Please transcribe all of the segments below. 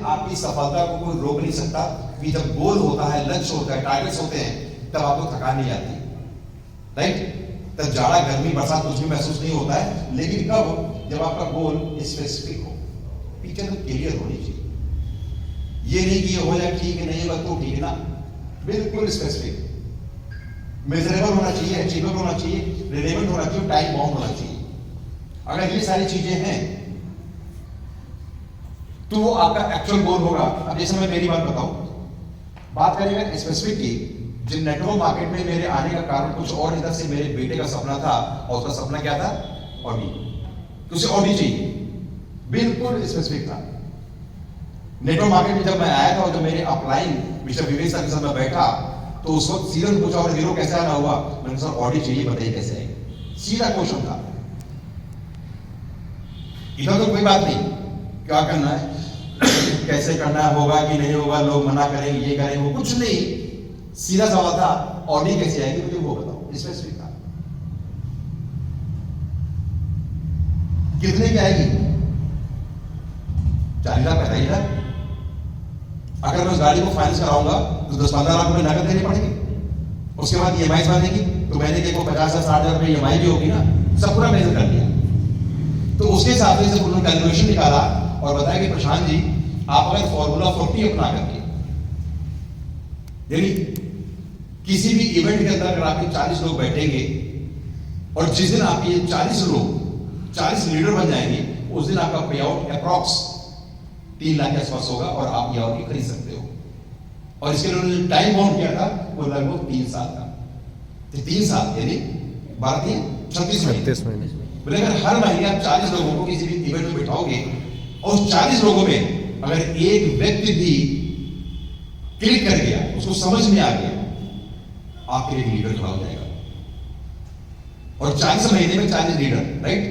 आपकी सफलता को कोई रोक नहीं सकता। कि जब गोल होता है, लक्ष्य होता है, टारगेट्स होते हैं, तब आपको थकान नहीं आती, राइट? तब जाड़ा, गर्मी, बरसात कुछ भी महसूस नहीं होता है। लेकिन कब? जब आपका गोल स्पेसिफिक हो, पिक्चर तो क्लियर होनी चाहिए। ये नहीं कि ये हो जाए ठीक है, नहीं होगा तो ठीक है ना, बिल्कुल स्पेसिफिक, मेजरेबल होना चाहिए, अचीवेबल होना चाहिए, रिलेवेंट होना चाहिए, टाइम बाउंड होना चाहिए। अगर ये सारी चीजें हैं तो वो आपका एक्चुअल गोल होगा। अब जैसे मैं मेरी बात बताऊं, बात करेंगे स्पेसिफिक की। जिन नेटवर्क मार्केट में मेरे आने का कारण कुछ और इधर से मेरे बेटे का सपना था, और उसका सपना क्या था? ऑडी। तो उसे ऑडी चाहिए, बिल्कुल स्पेसिफिक था। नेटवर्क मार्केट में जब मैं आया था और जब मेरे अपलाइन मिस्टर विवेक सर के साथ में बैठा, तो उस वक्त सीरियल पूछा और हीरो कैसे आना हुआ? मैंने सर ऑडी चाहिए, बताइए कैसे आएगी। सीधा क्वेश्चन था। इधर तो कोई बात नहीं, क्या करना है, कैसे करना होगा कि नहीं होगा, लोग मना करेंगे, ये करेंगे, वो कुछ नहीं। सीधा सवाल था, ऑडी कैसे आएगी मुझे वो बताओ, स्पेसिफिक था। कितने की आएगी? 40 लाख, 45 लाख। अगर मैं उस गाड़ी को फाइनेंस कराऊंगा तो 10-15 लाख रुपए नगद देने पड़ेंगे। उसके बाद ईएमआई बनेगी, तो महीने के 50,000-60,000 रुपए ईएमआई भी होगी ना। सब पूरा मेजर कर लिया। तो उसके हिसाब से उन्होंने कैलकुलेशन निकाला और बताया कि प्रशांत जी, आप अगर फॉर्मूला 40 अपना करके, यानी किसी भी इवेंट के अंदर अगर आपके 40 लोग बैठेंगे और जिस दिन आपके 40 लोग 40 लीडर बन जाएंगे, उस दिन आपका पे आउट अप्रॉक्स 3 लाख के आसपास होगा और आप ये ऑडी खरीद सकते हो। और इसके लिए उन्होंने टाइम बाउंड किया था, वो लगभग 3 साल का। 3 साल यानी 36 महीने। बोले अगर हर महीने आप 40 लोगों को किसी भी इवेंट में बिठाओगे और उस 40 लोगों में अगर एक व्यक्ति भी क्लिक कर गया, उसको समझ में आ गया, आपके लिए लीडर खड़ा हो जाएगा। और 40 महीने में 40 लीडर, राइट?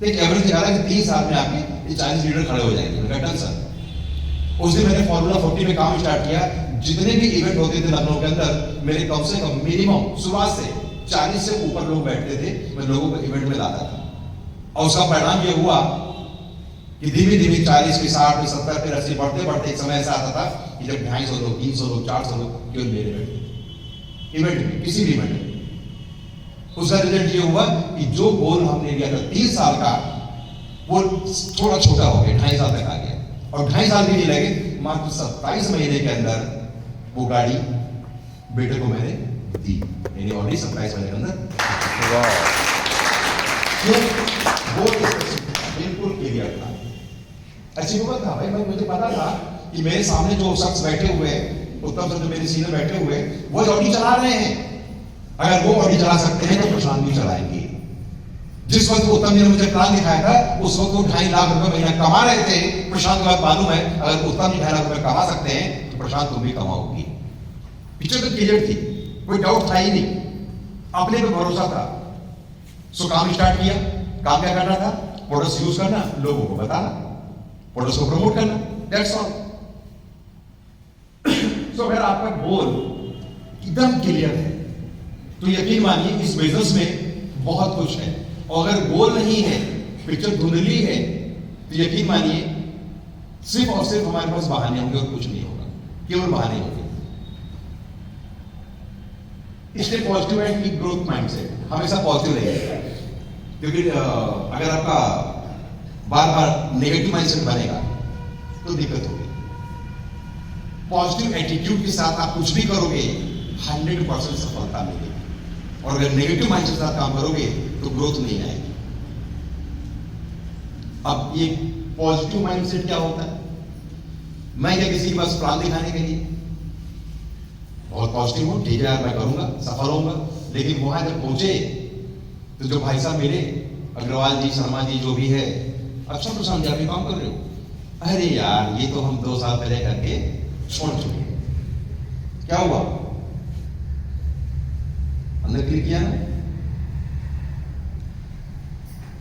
तो एक एवरेज निकाला कि 30 साल में आपके 40 लीडर खड़े हो जाएंगे। Done sir. उस दिन मैंने फॉर्मूला 40 में काम स्टार्ट किया। जितने भी इवेंट होते थे लखनऊ के अंदर, मेरे कम से कम मिनिमम शुरुआत से 40 से ऊपर लोग बैठते थे। मैं लोगों को इवेंट में लाता था और उसका परिणाम यह हुआ कि धीमे धीमे 40 के 60 में 70 पे 80 बढ़ते बढ़ते एक समय ऐसा आता था कि जब 250 लोग, 300 लोग, 400 लोग केवल मेरे बैठे इवेंट में, किसी भी इवेंट में। उसका रिजल्ट ये हुआ कि जो गोल हमने लिया था 30 साल का, वो थोड़ा छोटा हो गया, 2.5 साल तक आ गया। और 2.5 साल भी नहीं लगे, मात्र 27 महीने के अंदर वो गाड़ी बेटे को मैंने दी। यानी ऑडी 27 महीने के अंदर। वो बिल्कुल क्लियर था, अचीवेबल था। भाई मुझे पता था कि मेरे सामने जो शख्स बैठे हुए हैं, उत्तम सर जो मेरे सीनियर बैठे हुए, वो ऑडी चला रहे हैं। अगर वो ऑडी चला सकते हैं तो प्रशांत भी चलाएंगे। जिस वक्त उत्तम जी ने मुझे प्लान दिखाया था, उस वक्त वो 2.5 लाख रुपए महीना कमा रहे थे। प्रशांत को बात मालूम है, अगर उत्तम जी 2.5 लाख रुपए कमा सकते हैं तो प्रशांत तुम भी कमाओगी। पिक्चर तो क्लियर थी, कोई डाउट था ही नहीं, अपने पे भरोसा था। सो काम स्टार्ट किया। काम क्या करना था? प्रोडक्ट्स यूज करना, लोगों को बताना, प्रोडक्ट्स को प्रमोट करना, दैट्स ऑल। सो अगर आपका गोल एकदम क्लियर है तो यकीन मानिए इस बिजनेस में बहुत कुछ है। और अगर गोल नहीं है, पिक्चर धुंधली है, तो यकीन मानिए सिर्फ और सिर्फ हमारे पास बहाने होंगे और कुछ नहीं होगा, केवल बहाने होंगे। इसलिए पॉजिटिव एंड की ग्रोथ माइंडसेट हमेशा पॉजिटिव रहेगा। क्योंकि अगर आपका बार बार नेगेटिव माइंडसेट बनेगा तो दिक्कत होगी। पॉजिटिव एटीट्यूड के साथ आप कुछ भी करोगे 100% सफलता मिलेगी। और अगर नेगेटिव माइंडसेट के साथ काम करोगे तो ग्रोथ नहीं आएगी। अब ये पॉजिटिव माइंडसेट क्या होता है? मैं क्या किसी के पास प्लान दिखाने के लिए बहुत पॉजिटिव हूं, ठीक है यार मैं करूंगा, सफल होऊंगा, लेकिन वहां जब पहुंचे तो जो भाई साहब मेरे अग्रवाल जी, शर्मा जी जो भी है, अच्छा तो समझा भी काम कर रहे हो। अरे यार ये तो हम 2 साल पहले करके छोड़ चुके। क्या हुआ? अंदर क्लिक किया ना,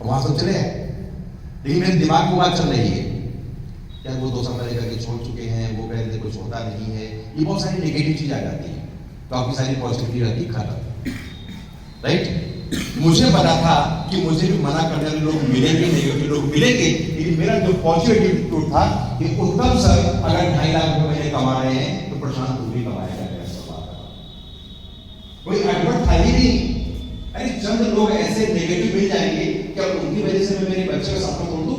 वहां से चले, लेकिन मेरे दिमाग में बात चल रही है यार वो 2 साल पहले करके छोड़ चुके हैं, वो पहले कोई छोड़ता नहीं है। ये बहुत सारी नेगेटिव चीज आ जाती है, तो आपकी सारी पॉजिटिविटी रहती है खत्म, राइट? मुझे पता था कि मुझे भी मना करने वाले लोग मिलेंगे, नेगेटिव लोग मिलेंगे, लेकिन मेरा जो पॉजिटिव एटीट्यूड था कि उत्तम सर अगर 2.5 लाख रुपए महीने कमा रहे हैं तो प्रशांत तू भी कमाएगा, कोई एडवर्ट था ही नहीं। अरे चंद लोग ऐसे नेगेटिव मिल जाएंगे क्या उनकी वजह से मैं मेरे बच्चे का सपना तोड़ दूं?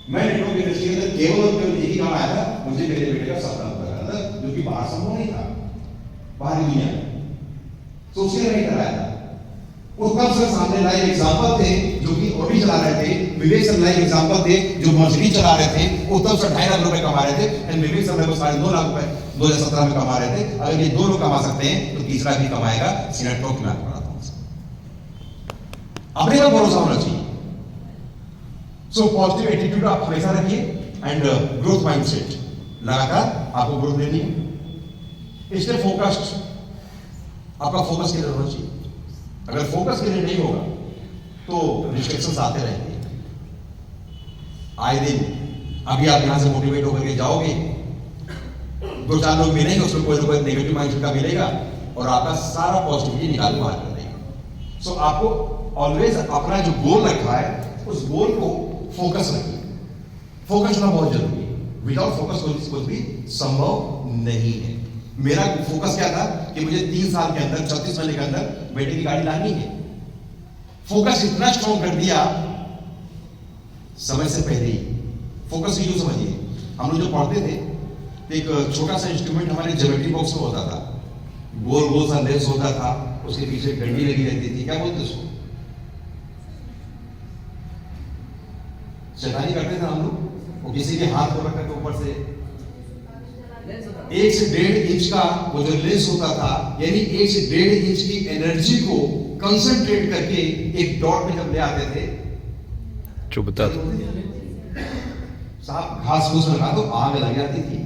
मैं नेटवर्क इंडस्ट्री के अंदर केवल और केवल यही कमाया था, मुझे मेरे बेटे का सपना पूरा करना था, जो कि बाहर संभव नहीं था, बाहरी दुनिया में तो उसे नहीं कराया था। उत्तम सर सामने लाइव एग्जांपल थे जो कि ऑडी चला रहे थे, विवेक सर लाइव एग्जांपल थे जो मर्सिडीज चला रहे थे। उत्तम सर 2.5 लाख रुपए कमा रहे थे एंड विवेक सर लगभग 2.5 लाख रुपए 2017 में कमा रहे थे। अगर ये 2 लोग कमा सकते हैं तो तीसरा भी कमाएगा। सीनेट टॉक में आपको बताता हूं, अपने पर भरोसा होना चाहिए। सो पॉजिटिव एटीट्यूड आप हमेशा रखिए एंड ग्रोथ माइंडसेट, लगातार आपको ग्रोथ लेनी है। इसलिए फोकस्ड, आपका फोकस क्लियर होना चाहिए। अगर फोकस क्लियर नहीं होगा तो डिस्ट्रैक्शंस आते रहेंगे आए दिन। अभी आप यहां से मोटिवेट होकर के जाओगे, 2-4 लोग मिलेंगे, उसमें कोई ना कोई नेगेटिव माइंडसेट का मिलेगा और आपका सारा पॉजिटिविटी निकाल बाहर कर देगा। सो आपको ऑलवेज अपना जो गोल रखा है उस गोल को फोकस रखिए। फोकस होना बहुत जरूरी है। विदाउट फोकस कुछ भी संभव नहीं है। मेरा फोकस क्या था कि मुझे 3 साल के अंदर 36 महीने के अंदर बेटे की गाड़ी लानी है। फोकस इतना स्ट्रॉन्ग कर दिया समय से पहले ही। फोकस यूं समझिए, हम लोग जो पढ़ते थे एक छोटा सा इंस्ट्रूमेंट हमारे ज्योमेट्री बॉक्स में होता था, गोल गोल सा लेंस होता था, उसके पीछे घंटी लगी रहती थी, क्या बोलते उसको, शैतानी करते थे हम लोग। वो किसी के हाथ को रखकर के ऊपर से 1 से 1.5 इंच का वो जो लेंस होता था, यानी 1 से 1.5 इंच की एनर्जी को कंसंट्रेट करके एक डॉट में जब ले आते थे, चुभता था साहब, घास फूस लगा तो आग लग जाती थी।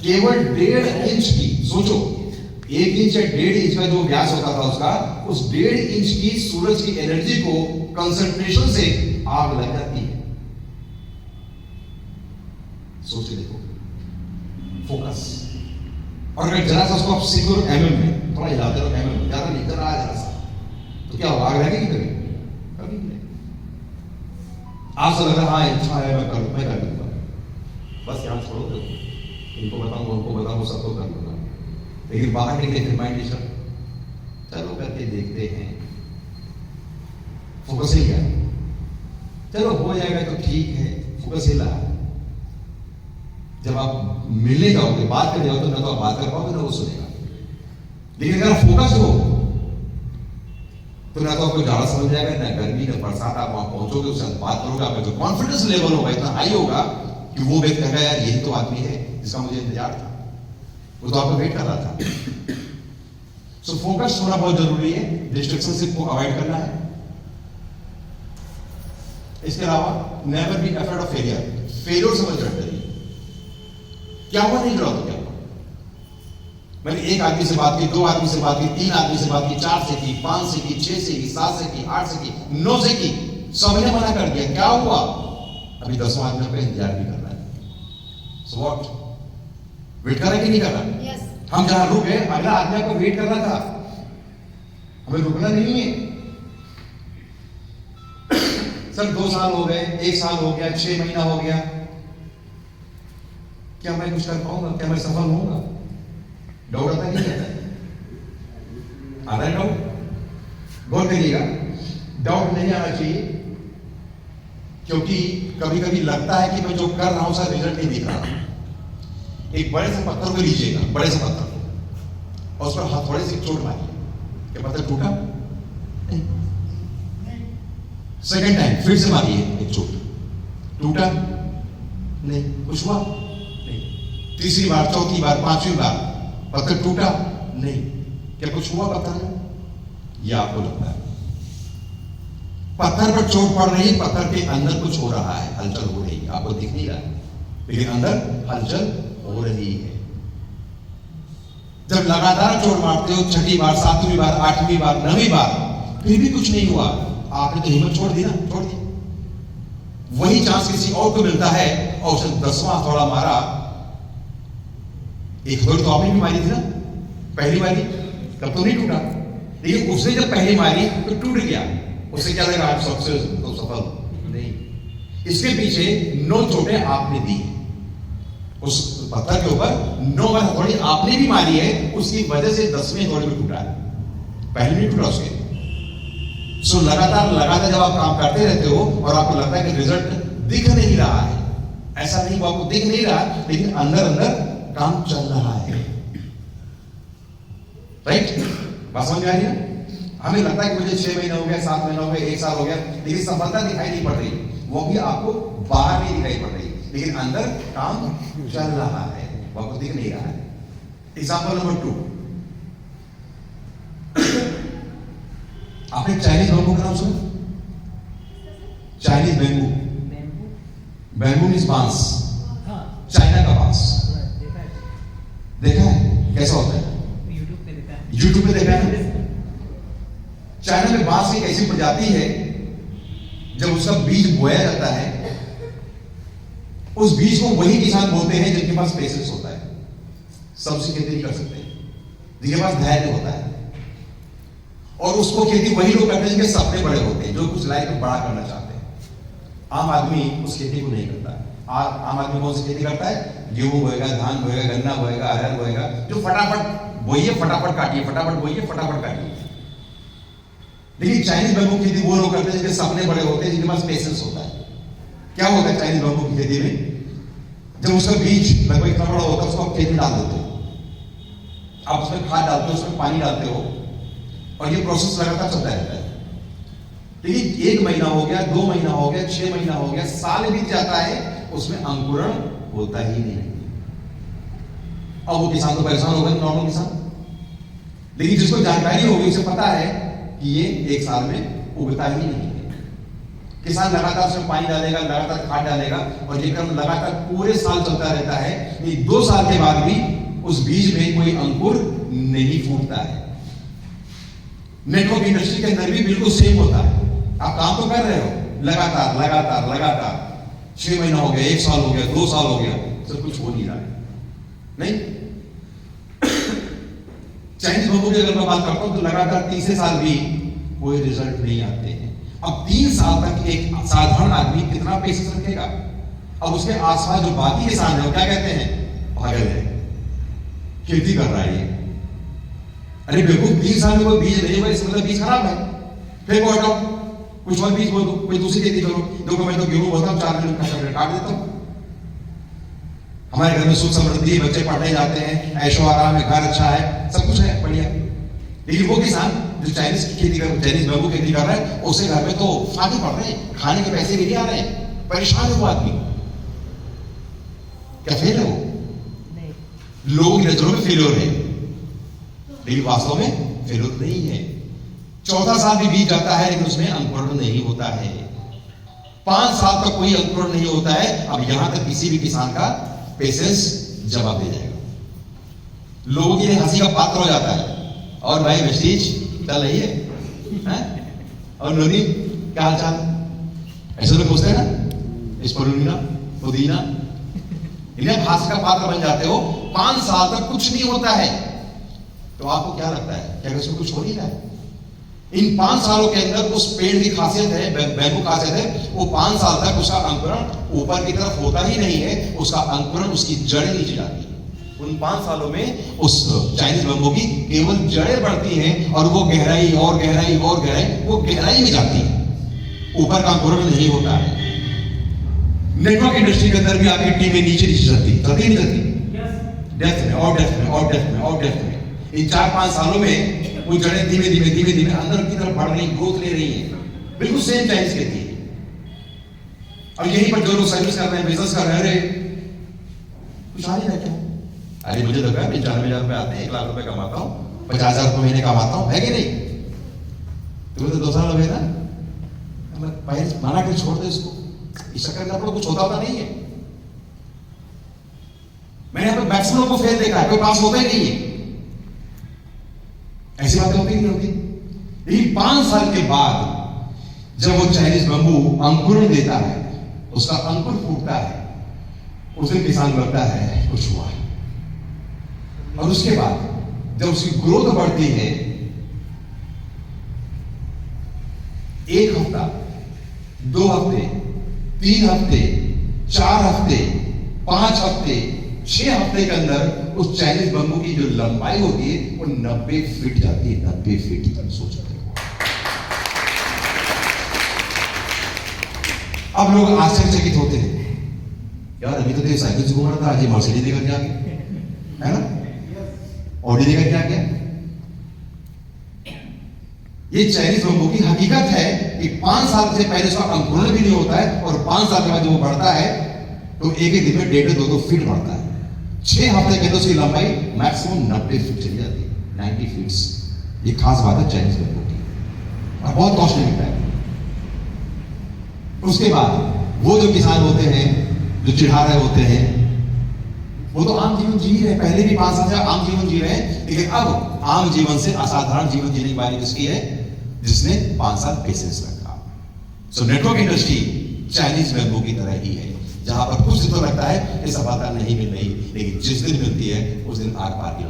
केवल 1.5 इंच की, सोचो 1 इंच या 1.5 इंच का जो व्यास होता था उसका, उस 1.5 इंच की सूरज की एनर्जी को कंसंट्रेशन से आग लग जाती है। सोच देखो, फोकस। और अगर जरा सा उसको आप सीखो एमएम में, थोड़ा हिलाते रहो एमएम में, ज्यादा नहीं, जरा सा, तो क्या होगा, आग लगेगी कभी? कभी नहीं। आपसे लग रहा हाँ अच्छा है, मैं कर दूंगा, बस यहाँ छोड़ो, इनको बताऊंगा, उनको बताऊंगा, सबको कर दूंगा। लेकिन बाहर निकले फिर माइंड डिस्टर्ब, चलो करके देखते हैं, फोकस ही क्या, चलो हो जाएगा तो ठीक है, फोकस ही ला। जब आप मिलने जाओगे, बात करने जाओगे, तो ना तो आप बात कर पाओगे ना वो सुनेगा। लेकिन अगर फोकस हो तो ना तो आपको जाड़ा समझ जाएगा, ना गर्मी ना बरसात। आप वहां पहुंचोगे, उससे बात करोगे, आपका जो कॉन्फिडेंस लेवल होगा इतना हाई होगा कि वो व्यक्ति कहेगा यार यही तो आदमी है जिसका मुझे इंतजार था, वो तो आपको वेट कर रहा था। सो फोकस होना बहुत जरूरी है, डिस्ट्रैक्शन को अवॉइड करना है। इसके अलावा never be afraid of failure, failure से मत डरिए। क्या हुआ, नहीं डरा तो क्या हुआ। मैंने 1 आदमी से बात की, 2 आदमी से बात की, 3 आदमी से बात की, 4 से की, 5 से की, 6 से की, 7 से की, 8 से की, 9 से की, सबने मना कर दिया। क्या हुआ, अभी 10वां आदमी का इंतजार भी कर रहा है। सो व्हाट, वेट कर रहा है कि नहीं कर रहा? Yes. हम जहां रुक गए, अगला आदमी को वेट करना था, हमें रुकना नहीं है। सर 2 साल हो गए, 1 साल हो गया, 6 महीना हो गया, क्या मैं कुछ कर पाऊंगा, क्या मैं सफल होऊंगा? डाउट आता नहीं आता? आता है डाउट? गौर करिएगा, डाउट नहीं आना चाहिए, क्योंकि कभी कभी लगता है कि मैं जो कर रहा हूं सर रिजल्ट नहीं दिख रहा। एक बड़े से पत्थर को लीजिएगा, बड़े से पत्थर को, और उस पर हथौड़े से चोट मारिए, क्या पत्थर टूटा? नहीं। सेकेंड टाइम फिर से मारिए एक चोट, टूटा? नहीं। कुछ हुआ? नहीं। तीसरी बार, चौथी बार, 5वीं बार पत्थर टूटा? नहीं। क्या कुछ हुआ पत्थर में? यह आपको लगता है। पत्थर पर चोट पड़ रही है, पत्थर के अंदर कुछ हो रहा है, हलचल हो रही है, आपको दिख नहीं रहा है, लेकिन अंदर हलचल हो रही है। जब लगातार चोट मारते हो, 6ठी बार, 7वीं बार, 8वीं बार, 9वीं बार, फिर भी कुछ नहीं हुआ, आपने तो हिम्मत छोड़ दी ना, छोड़ दी। वही चांस किसी और को मिलता है और उसने 10वां हथौड़ा मारा। एक हथौड़ी तो आपने भी मारी थी ना, पहली मारी, तब तो नहीं टूटा, लेकिन उसने जब पहली मारी तो टूट गया। उससे क्या लगा, आप सबसे तो सफल नहीं। इसके पीछे 9 चोटें आपने दी, उस पत्थर के ऊपर 9 बार हथौड़ी आपने भी मारी है, उसकी वजह से 10वें हथौड़ी में टूटा है, पहले नहीं टूटा उसके। सो लगातार जब आप काम करते रहते हो और आपको लगता है कि रिजल्ट दिख नहीं रहा है, ऐसा नहीं वो आपको दिख नहीं रहा, लेकिन अंदर अंदर काम चल रहा है, राइट? बात समझ में आ रही है? हमें लगता है कि मुझे 6 महीने हो गया, 7 महीने हो गए, 1 साल हो गया, लेकिन सफलता दिखाई नहीं पड़ रही, वो भी आपको बाहर नहीं दिखाई पड़ रही, लेकिन अंदर काम चल रहा है, वो आपको दिख नहीं रहा है। एग्जाम्पल नंबर 2, आपने चाइनीज बैम्बू का नाम सुना? चाइनीज बैम्बू, बैम्बू मीन्स बांस, चाइना का बांस देखा है कैसा होता है? यूट्यूब पे देखा है। चाइना में बांस एक ऐसी प्रजाति है, जब उसका बीज बोया जाता है, उस बीज को वही किसान बोते हैं जिनके पास पेशेंस होता है, सबसे खेती नहीं कर सकते, जिनके पास धैर्य होता है, और उसको खेती वही लोग करते हैं जिनके सपने बड़े होते हैं, जो कुछ लाइफ में बड़ा करना चाहते हैं। आम आदमी उस खेती को नहीं करता है। आम आदमी कौन सी खेती करता है? गेहूं बोएगा, धान बोएगा, गन्ना बोएगा, अरहर बोएगा, जो फटाफट बोइए, फटाफट काटिए, फटाफट बोइए, फटाफट काटिए। लेकिन चाइनीज बैम्बू की खेती वो लोग करते हैं जिनके सपने बड़े होते हैं, जिनके पास पेशेंस होता है। क्या होता है चाइनीज बैम्बू की खेती में? जब उसका बीज लगभग इतना बड़ा होता है, उसको आप खेत में डाल देते हो, आप उसमें खाद डालते हो, उसमें पानी डालते हो, और ये प्रोसेस लगातार चलता रहता है। लेकिन 1 महीना हो गया, 2 महीना हो गया, 6 महीना हो गया, साल बीत जाता है, उसमें अंकुरण होता ही नहीं। अब वो किसान तो परेशान होगा, नॉर्मल किसान, लेकिन जिसको जानकारी होगी उसे पता है कि ये 1 साल में उगता ही नहीं है। किसान लगातार उसमें पानी डालेगा, लगातार खाद डालेगा, और ये क्रम लगातार पूरे साल चलता रहता है। 2 साल के बाद भी उस बीज में कोई अंकुर नहीं फूटता है। नेटवर्क इंडस्ट्री के अंदर भी बिल्कुल सेम होता है। आप काम तो कर रहे हो, लगातार 6 महीना हो गया, 1 साल हो गया, 2 साल हो गया, सब कुछ हो नहीं रहा है, नहीं। चाइनीज बैम्बू की अगर मैं बात करता हूं तो लगातार तीसरे साल भी कोई रिजल्ट नहीं आते हैं। अब 3 साल तक एक साधारण आदमी कितना पेशेंस रखेगा? अब उसके आसपास जो बाकी किसान है क्या कहते हैं? पागल है, खेती कर रहा है ये। अरे बिल्कुल 3 साल में कोई बीज नहीं हुआ, इसका मतलब बीज खराब है, फिर को हटाओ, कुछ और बीज बोल दो, कोई दूसरी खेती करो। देखो मैं तो गेहूं बोलता हूँ, 4 दिन काट देता हूँ। हमारे घर में सुख समृद्धि, बच्चे पढ़ने जाते हैं, ऐशो आराम है, घर अच्छा है, सब कुछ है बढ़िया। लेकिन वो किसान जो चाइनीज की खेती कर, चाइनीज बैम्बू खेती कर रहा है, उसके घर में तो आगे बढ़ रहे हैं, खाने के पैसे भी नहीं आ रहे हैं, परेशान है वो आदमी। क्या फेल है वो? लोगों की नजरों में फेलियर है, लेकिन वास्तव में फेलियर नहीं है। 14 साल भी बीत जाता है, लेकिन उसमें अंकुरण नहीं होता है। 5 साल तक कोई अंकुरण नहीं होता है। अब यहां तक किसी भी किसान का पेशेंस जवाब दे जाएगा, लोगों के लिए हंसी का पात्र हो जाता है। और भाई वेस्टीज चल रही है, और नदी क्या हाल चाल, ऐसे लोग पूछते हैं ना, इस पुदीना, इन्हें हास्य का पात्र बन जाते हो। 5 साल तक कुछ नहीं होता है, तो आपको क्या लगता है क्या उसमें कुछ हो नहीं रहा है? इन 5 सालों के अंदर उस पेड़ की खासियत है, बैम्बू खासियत है, वो 5 साल तक उसका अंकुरण ऊपर की तरफ होता ही नहीं है, उसका अंकुरण, उसकी जड़ें नीचे जाती है। उन 5 सालों में उस चाइनीज बैम्बू की केवल जड़ें बढ़ती हैं, और वो गहराई और गहराई और गहराई, वो गहराई में जाती है, ऊपर का अंकुरण नहीं होता है। नेटवर्क इंडस्ट्री के अंदर भी आपकी टीमें नीचे चलती नहीं चलती, डेप्थ में और डेप्थ में और डेप्थ में और डेप्थ में। इन 4-5 सालों में वो जड़ें धीमे धीमे अंदर की तरफ बढ़ रही, ग्रोथ ले रही है, बिल्कुल सेम चाइनीज खेती है। और यहीं पर जो लोग सर्विस कर रहे हैं, बिजनेस कर रहे हैं, कुछ आ नहीं रहता है। अरे मुझे लगा 95,000 रुपए आते हैं, 1 लाख रुपए कमाता हूँ, 50,000 रुपए महीने कमाता हूँ, है कि नहीं? तुम्हें तो 2 साल हो गए ना, पहले माना कि छोड़ दे इसको, इस चक्कर में आपको कुछ होता नहीं है। मैंने यहाँ पे मैक्सिमम को फेल देखा है, कोई पास होता ही नहीं है, ऐसी बातें होती नहीं होती। लेकिन 5 साल के बाद जब वो चाइनीज बैम्बू अंकुरण देता है, उसका अंकुर फूटता है, उसे किसान लगता है कुछ हुआ। और उसके बाद जब उसकी ग्रोथ बढ़ती है, 1 हफ्ता, 2 हफ्ते, 3 हफ्ते, 4 हफ्ते, 5 हफ्ते, 6 हफ्ते के अंदर उस चाइनीज बम्बू की जो लंबाई होती है वो 90 फीट जाती है। 90 फीट तक सोच सकते हो। अब लोग आश्चर्यचकित होते हैं, यार अभी तो तेरे साइकिल से घूम रहा था, आज ये मर्सिडीज लेकर के आ गया, है ना, ऑडी लेकर के आ गया। ये चाइनीज बम्बू की हकीकत है कि 5 साल से पहले उसका अंकुरण भी नहीं होता है और 5 साल के बाद जब वो बढ़ता है तो एक दिन में 1.5-2 फीट बढ़ता है। 6 हफ्ते के अंदर उसकी लंबाई मैक्सिमम 90 फीट चली जाती है, 90 फीट। ये खास बात है चाइनीज बम्बू की और बहुत कॉस्टली बिकता है। उसके बाद वो जो किसान होते हैं जो चिढ़ा रहे होते हैं, वो तो आम जीवन जी रहे हैं, पहले भी 5 साल से आम जीवन जी रहे हैं, लेकिन अब आम जीवन से असाधारण जीवन जीने की बारी किसकी है? जिसने 5 साल पेशेंस रखा। So network industry Chinese bamboo की तरह ही है, जहां पर कुछ दिन तो लगता है ये सफलता नहीं मिल रही, लेकिन जिस दिन मिलती है उस दिन आर पार की